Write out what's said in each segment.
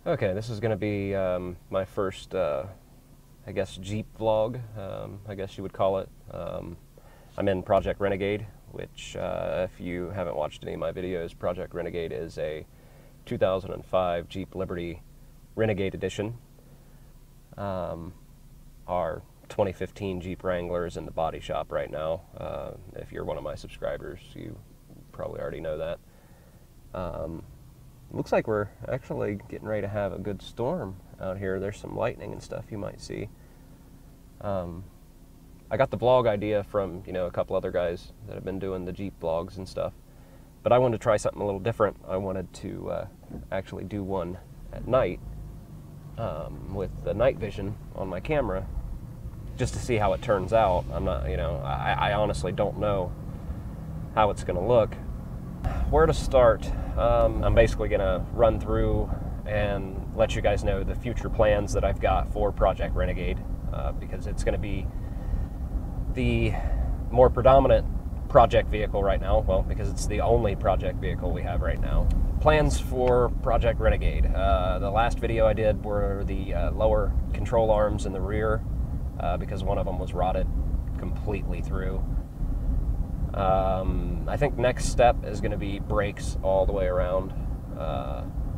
Okay, this is going to be my first, I guess, Jeep vlog, I guess you would call it. I'm in Project Renegade, which, if you haven't watched any of my videos, Project Renegade is a 2005 Jeep Liberty Renegade Edition. Our 2015 Jeep Wrangler is in the body shop right now. If you're one of my subscribers, you probably already know that. Looks like we're actually getting ready to have a good storm out here. There's some lightning and stuff you might see. I got the vlog idea from, a couple other guys that have been doing the Jeep vlogs and stuff. But I wanted to try something a little different. I wanted to actually do one at night with the night vision on my camera, just to see how it turns out. I'm not, I honestly don't know how it's going to look. Where to start? I'm basically going to run through and let you guys know the future plans that I've got for Project Renegade, because it's going to be the more predominant project vehicle right now. Well, because it's the only project vehicle we have right now. Plans for Project Renegade. The last video I did were the lower control arms in the rear, because one of them was rotted completely through. I think next step is going to be brakes all the way around,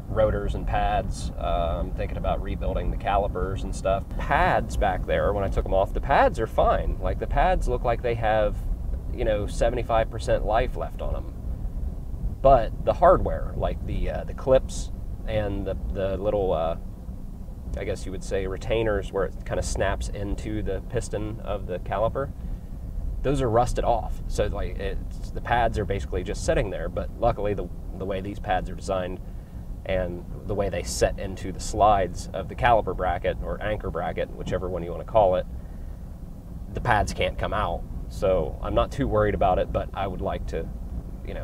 rotors and pads. I'm thinking about rebuilding the calipers and stuff. Pads back there, when I took them off, the pads are fine. Like, the pads look like they have, 75% life left on them. But the hardware, like the clips and the little, I guess you would say, retainers where it kind of snaps into the piston of the caliper, those are rusted off. So like the pads are basically just sitting there, but luckily the way these pads are designed and the way they set into the slides of the caliper bracket or anchor bracket, whichever one you want to call it, the pads can't come out. So I'm not too worried about it, but I would like to,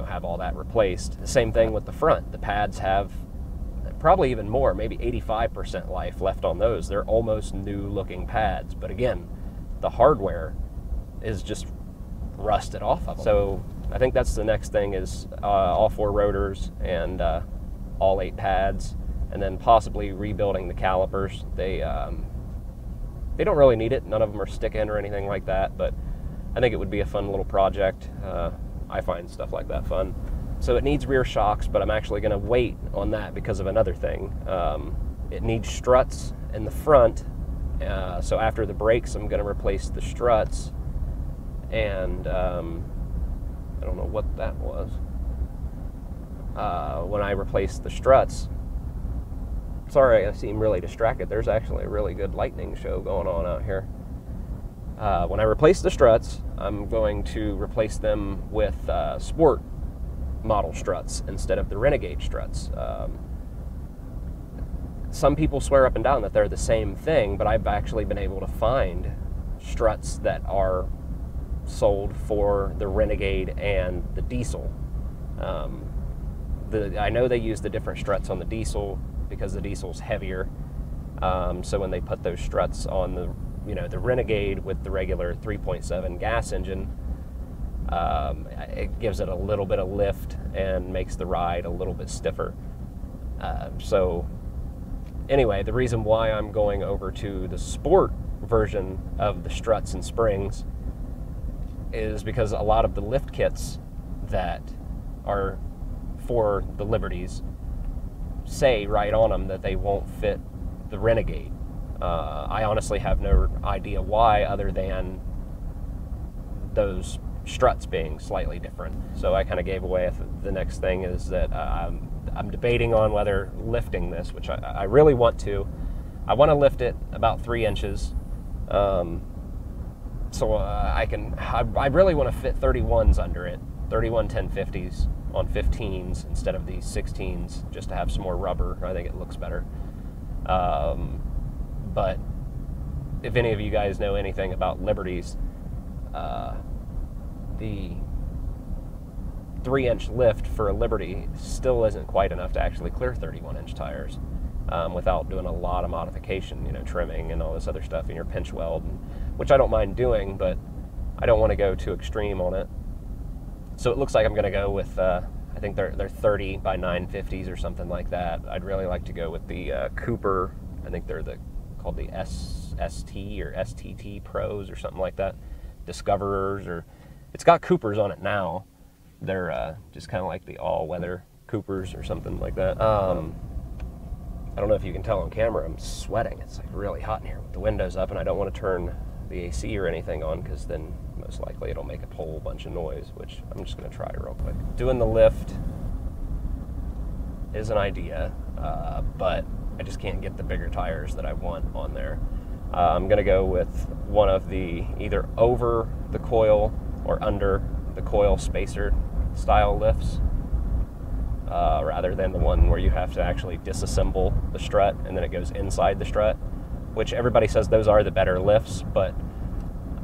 have all that replaced. The same thing with the front. The pads have probably even more, maybe 85% life left on those. They're almost new looking pads, but again, the hardware is just rusted off of them. So I think that's the next thing is all 4 rotors and all 8 pads, and then possibly rebuilding the calipers. They don't really need it. None of them are sticking or anything like that, but I think it would be a fun little project. I find stuff like that fun. So it needs rear shocks, but I'm actually going to wait on that because of another thing. It needs struts in the front, so after the brakes I'm going to replace the struts. And I don't know what that was. When I replaced the struts, sorry, I seem really distracted. There's actually a really good lightning show going on out here. When I replace the struts, I'm going to replace them with sport model struts instead of the Renegade struts. Some people swear up and down that they're the same thing, but I've actually been able to find struts that are sold for the Renegade and the diesel. I know they use the different struts on the diesel because the diesel's heavier. So when they put those struts on the the Renegade with the regular 3.7 gas engine, it gives it a little bit of lift and makes the ride a little bit stiffer. So anyway, the reason why I'm going over to the sport version of the struts and springs is because a lot of the lift kits that are for the Liberties say right on them that they won't fit the Renegade. I honestly have no idea why, other than those struts being slightly different. So I kind of gave away the next thing is that I'm debating on whether lifting this, which I really want to. I want to lift it about 3 inches. So I really want to fit 31s under it, 31 1050s on 15s instead of these 16s, just to have some more rubber. I think it looks better. But if any of you guys know anything about Liberties, the 3-inch lift for a Liberty still isn't quite enough to actually clear 31-inch tires without doing a lot of modification, trimming and all this other stuff in your pinch weld, which I don't mind doing, but I don't want to go too extreme on it. So it looks like I'm going to go with I think they're 30 by 950s or something like that. I'd really like to go with the Cooper. I think they're called the ST or STT Pros or something like that. Discoverers, or it's got Coopers on it now. They're just kind of like the all-weather Coopers or something like that. I don't know if you can tell on camera, I'm sweating. It's like really hot in here with the windows up, and I don't want to turn the AC or anything on because then most likely it'll make a whole bunch of noise, which I'm just going to try real quick. Doing the lift is an idea, but I just can't get the bigger tires that I want on there. I'm going to go with one of the either over the coil or under the coil spacer style lifts, rather than the one where you have to actually disassemble the strut and then it goes inside the strut, which everybody says those are the better lifts, but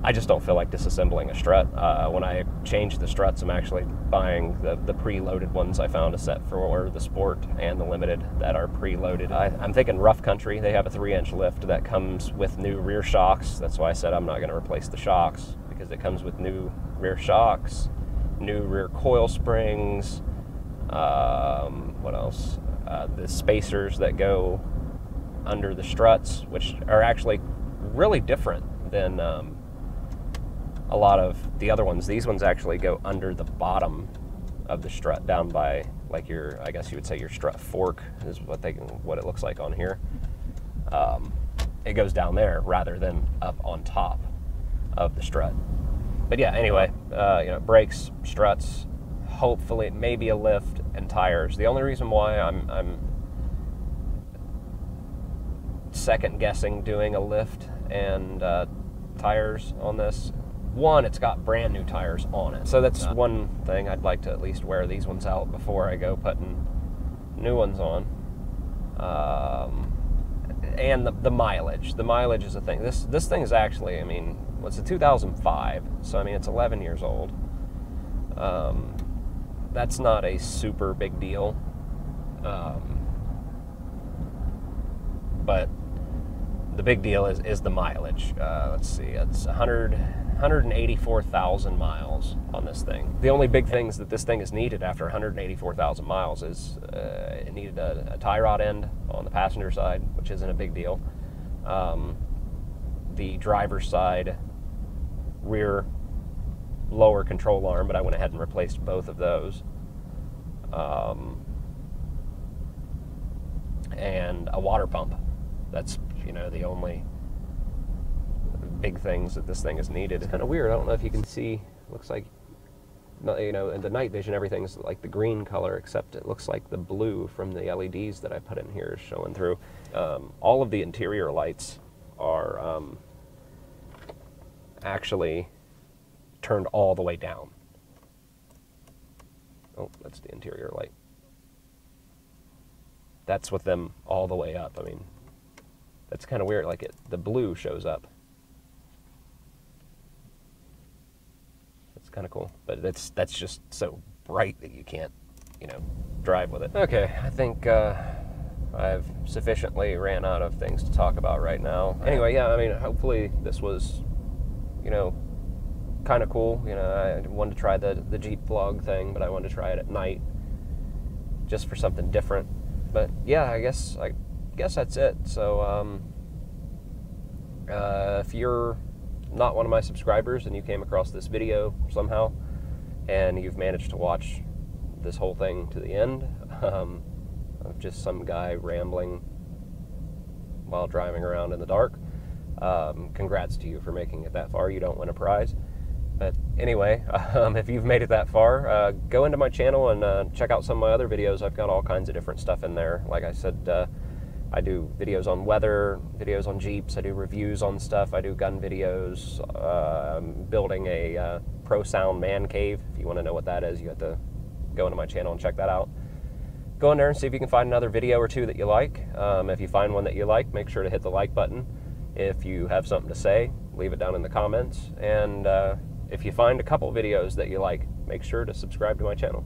I just don't feel like disassembling a strut. When I change the struts, I'm actually buying the preloaded ones. I found a set for the Sport and the Limited that are preloaded. I'm thinking Rough Country. They have a 3-inch lift that comes with new rear shocks. That's why I said I'm not going to replace the shocks, because it comes with new rear shocks, new rear coil springs, what else? The spacers that go under the struts, which are actually really different than a lot of the other ones. These ones actually go under the bottom of the strut, down by like your, I guess you would say your strut fork is what it looks like on here. It goes down there rather than up on top of the strut. But yeah, anyway, you know, brakes, struts, hopefully maybe a lift, and tires. The only reason why I'm second guessing doing a lift and tires on this, one, it's got brand new tires on it, so that's one thing. I'd like to at least wear these ones out before I go putting new ones on. And the mileage. The mileage is a thing. This thing is actually, I mean, what's a 2005, so I mean it's 11 years old. That's not a super big deal, but the big deal is the mileage. Let's see, it's 184,000 miles on this thing. The only big things that this thing has needed after 184,000 miles is it needed a tie rod end on the passenger side, which isn't a big deal. The driver's side rear lower control arm, but I went ahead and replaced both of those. And a water pump. That's, you know, the only big things that this thing has needed. It's kind of weird. I don't know if you can see. Looks like, you know, in the night vision, everything's like the green color, except it looks like the blue from the LEDs that I put in here is showing through. All of the interior lights are actually turned all the way down. Oh, that's the interior light. That's with them all the way up. I mean, that's kind of weird. Like the blue shows up. That's kind of cool, but that's just so bright that you can't, you know, drive with it. Okay, I think I've sufficiently ran out of things to talk about right now. Anyway, yeah, I mean, hopefully this was, you know, kind of cool. You know, I wanted to try the Jeep vlog thing, but I wanted to try it at night just for something different. But yeah, I guess that's it. So if you're not one of my subscribers and you came across this video somehow and you've managed to watch this whole thing to the end, of just some guy rambling while driving around in the dark, congrats to you for making it that far. You don't win a prize. But anyway, if you've made it that far, go into my channel and check out some of my other videos. I've got all kinds of different stuff in there. Like I said, I do videos on weather, videos on Jeeps, I do reviews on stuff, I do gun videos. I'm building a Pro Sound man cave. If you want to know what that is, you have to go into my channel and check that out. Go in there and see if you can find another video or two that you like. If you find one that you like, make sure to hit the like button. If you have something to say, leave it down in the comments. And if you find a couple videos that you like, make sure to subscribe to my channel.